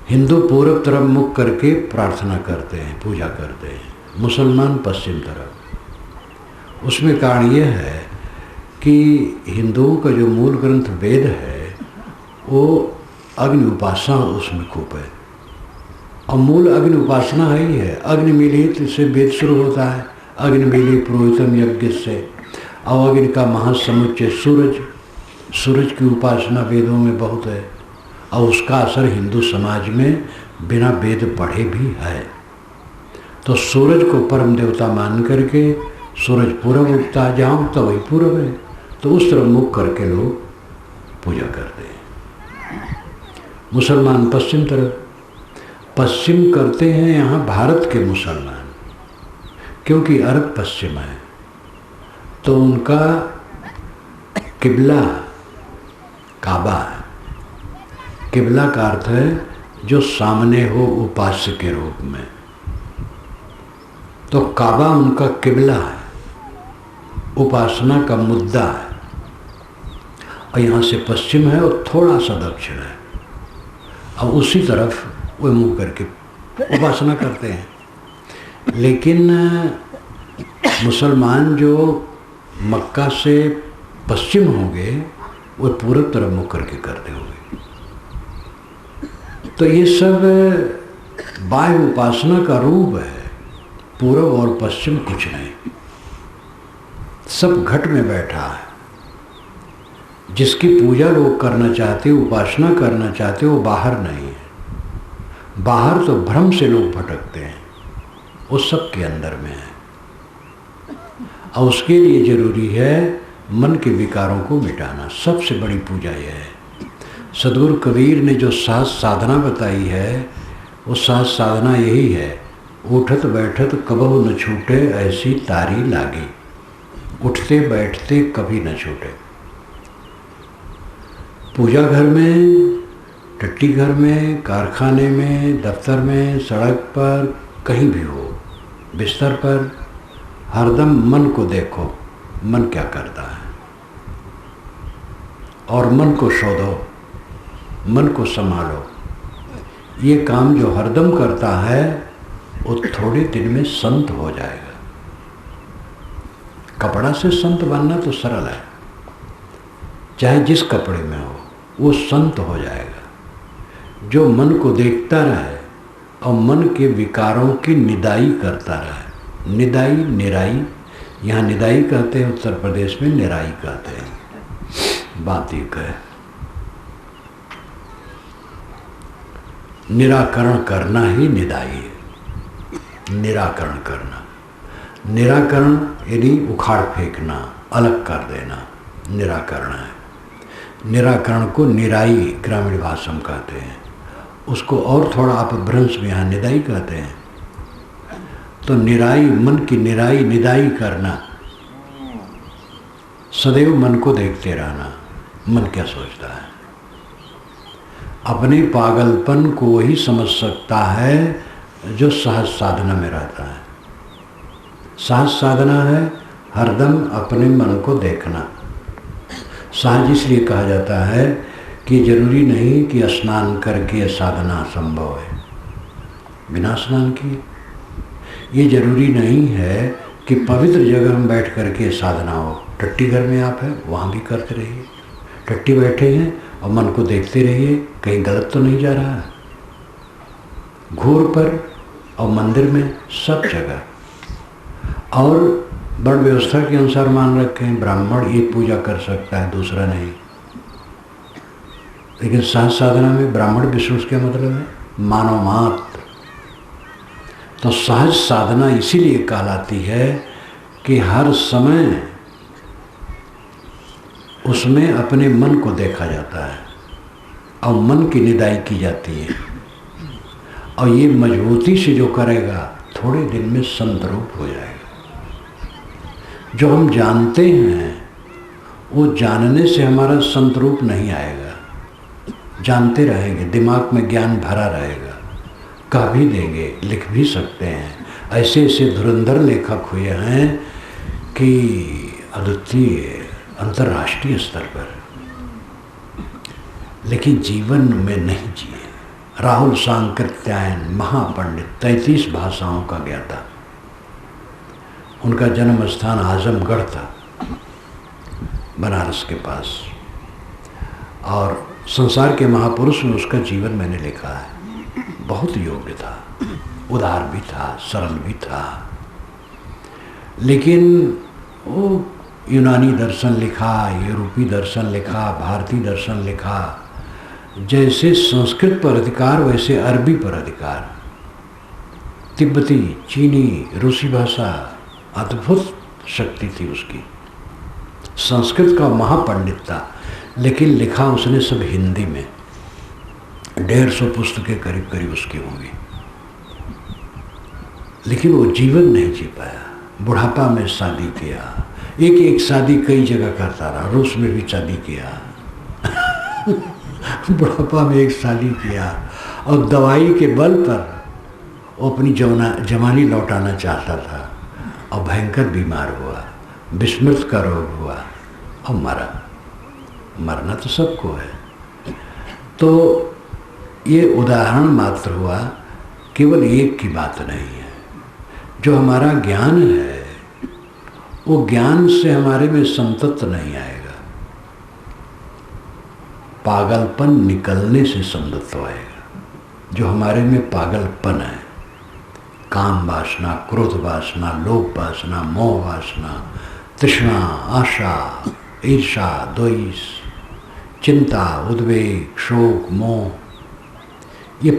हिंदू पूरब तरफ मुख करके प्रार्थना करते हैं, पूजा करते हैं, मुसलमान पश्चिम तरफ। उसमें कारण यह है कि हिंदुओं का जो मूल ग्रंथ वेद है वो अग्नि उपासना उसमें खूब है, और मूल अग्नि उपासना ही है। अग्नि मिलित से वेद शुरू होता है, अग्नि मिली पुरोहितम यज्ञ से, और अग्नि का महासमुच्चय सूरज, सूरज की उपासना वेदों में बहुत है, और उसका असर हिंदू समाज में बिना वेद पढ़े भी है। तो सूरज को परम देवता मान करके सूरज पूरब उगता है, जहाँ उगता वही पूरब है, तो उस तरफ मुख करके लोग पूजा करते हैं। मुसलमान पश्चिम तरफ, पश्चिम करते हैं यहाँ भारत के मुसलमान, क्योंकि अरब पश्चिम है, तो उनका किबला काबा है। किबला का अर्थ है जो सामने हो उपास्य के रूप में, तो काबा उनका किबला है, उपासना का मुद्दा है। और यहाँ से पश्चिम है और थोड़ा सा दक्षिण है, और उसी तरफ वो मुँह करके उपासना करते हैं। लेकिन मुसलमान जो मक्का से पश्चिम होंगे वो पूरब तरफ मुँह करके करते होंगे। तो ये सब बाह्य उपासना का रूप है, पूरब और पश्चिम कुछ नहीं, सब घट में बैठा है। जिसकी पूजा लोग करना चाहते, उपासना करना चाहते, वो बाहर नहीं है। बाहर तो भ्रम से लोग भटकते हैं, वो सब के अंदर में है। और उसके लिए जरूरी है मन के विकारों को मिटाना। सबसे बड़ी पूजा यह है। सदगुरु कबीर ने जो साध साधना बताई है, वो साध साधना यही है, उठत बैठत कबहु न छूटे ऐसी तारी लागी। उठते बैठते कभी न छूटे। पूजा घर में, टट्टी घर में, कारखाने में, दफ्तर में, सड़क पर, कहीं भी हो, बिस्तर पर, हरदम मन को देखो, मन क्या करता है, और मन को शोधो, मन को संभालो। ये काम जो हरदम करता है वो थोड़े दिन में संत हो जाएगा। कपड़ा से संत बनना तो सरल है, चाहे जिस कपड़े में हो, वो संत हो जाएगा। जो मन को देखता रहे और मन के विकारों की निदाई करता रहे। निदाई, निराई, यहाँ निदाई कहते हैं, उत्तर प्रदेश में निराई कहते हैं। बात एक है, निराकरण करना ही निदाई है। निराकरण करना, निराकरण यानी उखाड़ फेंकना, अलग कर देना, निराकरण है। निराकरण को निराई ग्रामीण भाषा में कहते हैं। उसको और थोड़ा अपभ्रंश में यहाँ निदाई कहते हैं। तो निराई, मन की निराई, निदाई करना, सदैव मन को देखते रहना, मन क्या सोचता है। अपने पागलपन को वही समझ सकता है जो सहज साधना में रहता है। सहज साधना है हरदम अपने मन को देखना। सहज इसलिए कहा जाता है कि जरूरी नहीं कि स्नान करके साधना संभव है, बिना स्नान किए। ये जरूरी नहीं है कि पवित्र जगह में बैठ करके साधना हो। टट्टी घर में आप हैं, वहाँ भी करते रहिए। टट्टी बैठे हैं और मन को देखते रहिए, कहीं गलत तो नहीं जा रहा है। घूर पर और मंदिर में, सब जगह। और बड़ व्यवस्था के अनुसार मान रखें, ब्राह्मण एक पूजा कर सकता है, दूसरा नहीं। लेकिन सहज साधना में ब्राह्मण विष्णु क्या मतलब है? मानव मात्र। तो सहज साधना इसीलिए कहलाती है कि हर समय उसमें अपने मन को देखा जाता है और मन की निदाई की जाती है, और ये मजबूती से जो करेगा थोड़े दिन में संतरूप हो जाएगा। जो हम जानते हैं वो जानने से हमारा संतरूप नहीं आएगा। जानते रहेंगे, दिमाग में ज्ञान भरा रहेगा, कह भी देंगे, लिख भी सकते हैं। ऐसे ऐसे धुरंधर लेखक हुए हैं कि अद्वितीय अंतर्राष्ट्रीय स्तर पर, लेकिन जीवन में नहीं जिए। राहुल सांकृत्यायन महापंडित, 33 भाषाओं का ज्ञाता। उनका जन्म स्थान आजमगढ़ था, बनारस के पास, और संसार के महापुरुष में उसका जीवन मैंने लिखा है। बहुत योग्य था, उदार भी था, सरल भी था, लेकिन वो यूनानी दर्शन लिखा, यूरोपीय दर्शन लिखा, भारतीय दर्शन लिखा। जैसे संस्कृत पर अधिकार वैसे अरबी पर अधिकार, तिब्बती, चीनी, रूसी भाषा, अद्भुत शक्ति थी उसकी। संस्कृत का महापंडित था, लेकिन लिखा उसने सब हिंदी में। 150 पुस्तकें करीब करीब उसकी होंगी, लेकिन वो जीवन नहीं जी पाया। बुढ़ापा में शादी किया, एक शादी कई जगह करता रहा, रूस में भी शादी किया बुढ़ापा में एक शादी किया, और दवाई के बल पर वो अपनी जवानी लौटाना चाहता था, और भयंकर बीमार हुआ, विस्मृत का रोग हुआ और मरा। मरना तो सबको है। तो ये उदाहरण मात्र हुआ, केवल एक की बात नहीं है। जो हमारा ज्ञान है वो ज्ञान से हमारे में संतत नहीं आएगा, पागलपन निकलने से संतत्व आएगा। जो हमारे में पागलपन है, काम वासना, क्रोध वासना, लोभ वासना, मोह वासना, तृष्णा, आशा, ईर्षा, द्वेष, चिंता, उद्वेग, शोक, मोह, ये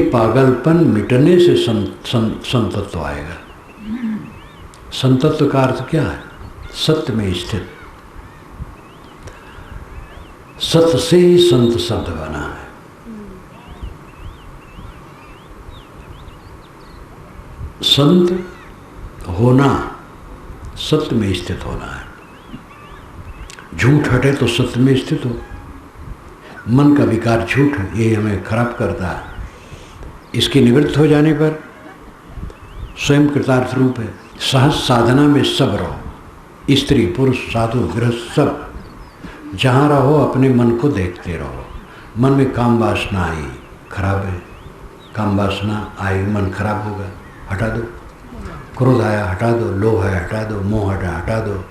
पागलपन मिटने से संतत्व आएगा। संतत्व का अर्थ क्या है? सत्य में स्थित। सत्य से ही संत शब्द बना है। संत होना सत्य में स्थित होना है। झूठ हटे तो सत्य में स्थित हो। मन का विकार झूठ है, ये हमें खराब करता है। इसके निवृत्त हो जाने पर स्वयं कृतार्थ रूप है। सहज साधना में सब रहो, स्त्री पुरुष साधु गृहस्थ सब, जहाँ रहो अपने मन को देखते रहो। मन में काम वासना आई, खराब है। काम वासना आई, मन खराब होगा, हटा दो। क्रोध आया, हटा दो। लोभ आया, हटा दो। मोह हटा दो।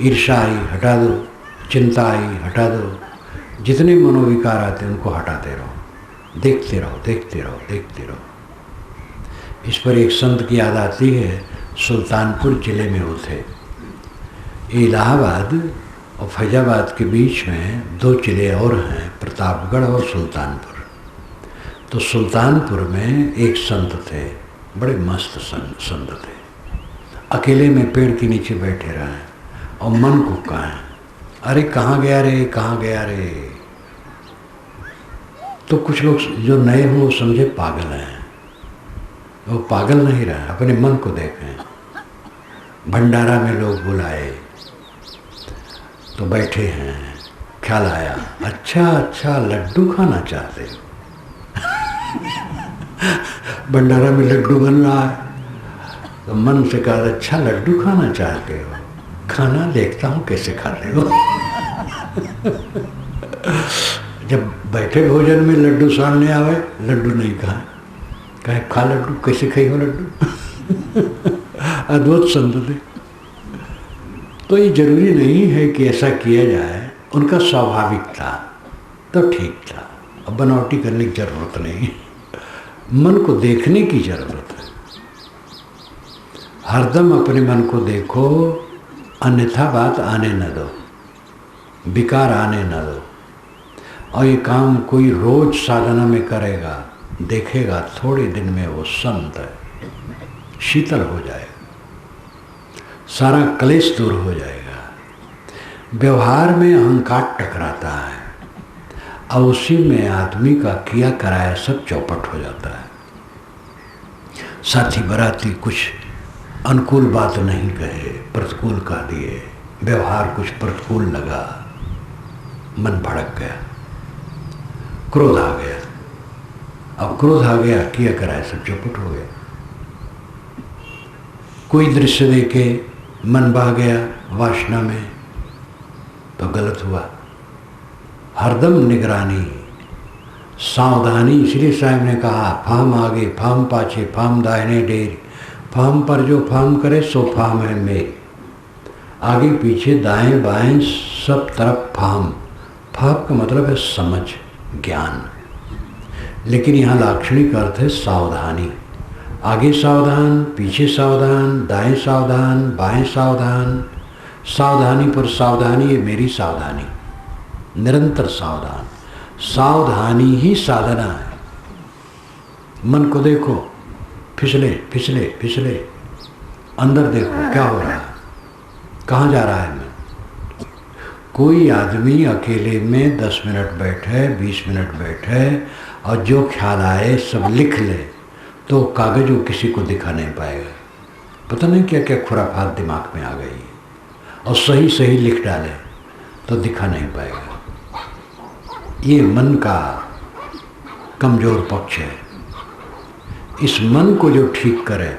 ईर्षा आई, हटा दो। चिंता आई, हटा दो। जितने मनोविकार आते हैं उनको हटाते रहो, देखते रहो, देखते रहो, देखते रहो। इस पर एक संत की याद आती है। सुल्तानपुर जिले में वो थे। इलाहाबाद और फैजाबाद के बीच में 2 जिले और हैं, प्रतापगढ़ और सुल्तानपुर। तो सुल्तानपुर में एक संत थे, बड़े मस्त संत थे। अकेले में पेड़ के नीचे बैठे रहे और मन को कहा, अरे कहाँ गया रे, कहाँ गया रे। तो कुछ लोग जो नए हो वो समझे पागल हैं। वो पागल नहीं रहे, अपने मन को देखें। भंडारा में लोग बुलाए तो बैठे हैं, ख्याल आया, अच्छा लड्डू खाना चाहते हो भंडारा में लड्डू बन रहा है, तो मन से कहा, अच्छा लड्डू खाना चाहते हो, खाना देखता हूँ कैसे खाते हो जब बैठे भोजन में लड्डू सामने आवे, लड्डू नहीं खाए, कहे खा लड्डू, कैसे खाई हो लड्डू अद्भुत संत थे। तो ये जरूरी नहीं है कि ऐसा किया जाए, उनका स्वाभाविक था तो ठीक था। अब बनावटी करने की जरूरत नहीं, मन को देखने की जरूरत है। हरदम अपने मन को देखो, अन्यथा बात आने न दो। विकार आने न दो। और ये काम कोई रोज साधना में करेगा, देखेगा थोड़े दिन में वो संत है, शीतल हो जाएगा, सारा क्लेश दूर हो जाएगा। व्यवहार में अहंकार टकराता है और उसी में आदमी का किया कराया सब चौपट हो जाता है। साथी बराती कुछ अनुकूल बात नहीं कहे, प्रतिकूल कह दिए, व्यवहार कुछ प्रतिकूल लगा, मन भड़क गया, क्रोध आ गया। अब क्रोध आ गया, किया कराया सब चौपट हो गया। कोई दृश्य देखे मन बह गया वासना में तो गलत हुआ। हरदम निगरानी, सावधानी। श्री साहब ने कहा फाम आगे फाम पाछे फाम दाहिने ढेर, फाम पर जो फाम करे सो फाम है मेरी। आगे पीछे दाएं बाएं सब तरफ फाम। फाम का मतलब है समझ, ज्ञान। लेकिन यहाँ लाक्षणिक अर्थ है सावधानी। आगे सावधान, पीछे सावधान, दाएं सावधान, बाएं सावधान। सावधानी पर सावधानी, ये मेरी सावधानी, निरंतर सावधान। सावधानी ही साधना है। मन को देखो, फिसले फिसले फिसले, अंदर देखो क्या हो रहा है, कहाँ जा रहा है मन। कोई आदमी अकेले में 10 मिनट बैठे, 20 मिनट बैठे और जो ख्याल आए सब लिख ले तो कागज वो किसी को दिखा नहीं पाएगा। पता नहीं क्या क्या खुराफात दिमाग में आ गई, और सही सही लिख डाले तो दिखा नहीं पाएगा। ये मन का कमजोर पक्ष है। इस मन को जो ठीक करे,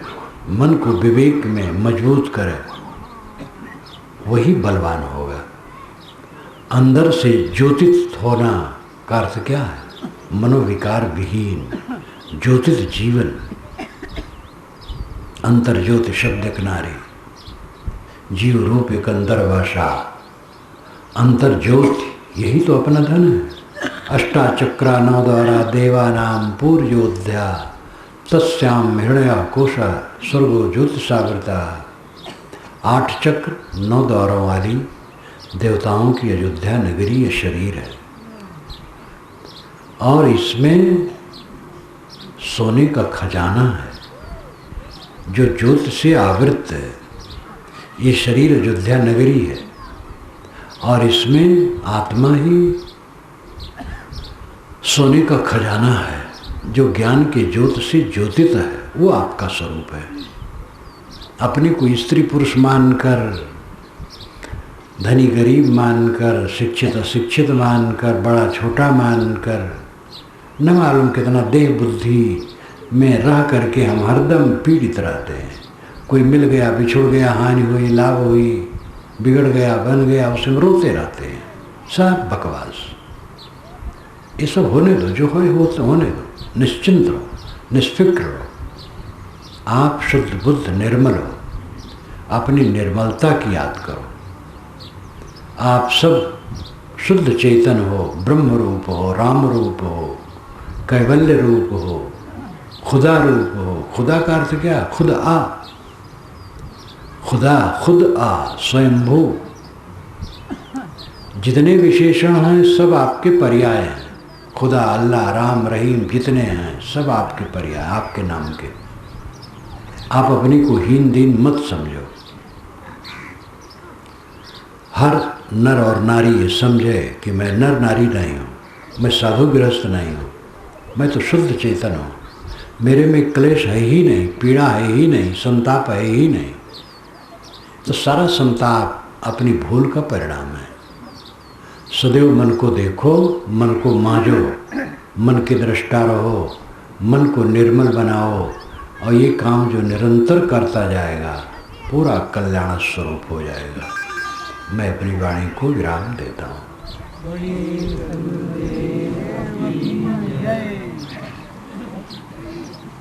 मन को विवेक में मजबूत करे, वही बलवान होगा। अंदर से ज्योतित होना का अर्थ क्या है? मनोविकार विहीन ज्योतित जीवन। अंतर ज्योति शब्द किनारे, जीव रूप एक अंदर भाषा। अंतर ज्योति यही तो अपना धन है। अष्टाचक्रा नौ द्वारा देवानाम पूर्योध्या, तस्याम हृदय कोश स्वर्गो ज्योतिषावृता। 8 चक्र 9 द्वारों वाली देवताओं की अयोध्या नगरी ये शरीर है, और इसमें सोने का खजाना है जो ज्योति से आवृत है। ये शरीर अयोध्या नगरी है, और इसमें आत्मा ही सोने का खजाना है जो ज्ञान के ज्योति से ज्योतित है। वो आपका स्वरूप है। अपने को स्त्री पुरुष मानकर, धनी गरीब मानकर, शिक्षित अशिक्षित मानकर, बड़ा छोटा मानकर, न मालूम कितना देह बुद्धि में रह करके हम हरदम पीड़ित रहते हैं। कोई मिल गया, बिछुड़ गया, हानि हुई, लाभ हुई, बिगड़ गया, बन गया, उसमें रोते रहते हैं। सब बकवास। ये सब होने दो, जो होने दो। निश्चिंत रहो, निष्फिक्र रहो। आप शुद्ध बुद्ध निर्मल हो, अपनी निर्मलता की याद करो। आप सब शुद्ध चेतन हो, ब्रह्म रूप हो, राम रूप हो, कैवल्य रूप हो, खुदा रूप हो। खुदा का अर्थ क्या? खुद आ। खुदा खुद आ, स्वयंभू। जितने विशेषण हैं सब आपके पर्याय हैं। खुदा, अल्लाह, राम, रहीम जितने हैं सब आपके पर्याय, आपके नाम के। आप अपने को हीन दीन मत समझो। हर नर और नारी ये समझे कि मैं नर नारी नहीं हूँ, मैं साधु गृहस्थ नहीं हूँ, मैं तो शुद्ध चेतन हूँ। मेरे में क्लेश है ही नहीं, पीड़ा है ही नहीं, संताप है ही नहीं। तो सारा संताप अपनी भूल का परिणाम है। सदैव मन को देखो, मन को मांझो, मन के दृष्टा रहो, मन को निर्मल बनाओ, और ये काम जो निरंतर करता जाएगा पूरा कल्याण स्वरूप हो जाएगा। मैं अपनी वाणी को विराम देता हूँ।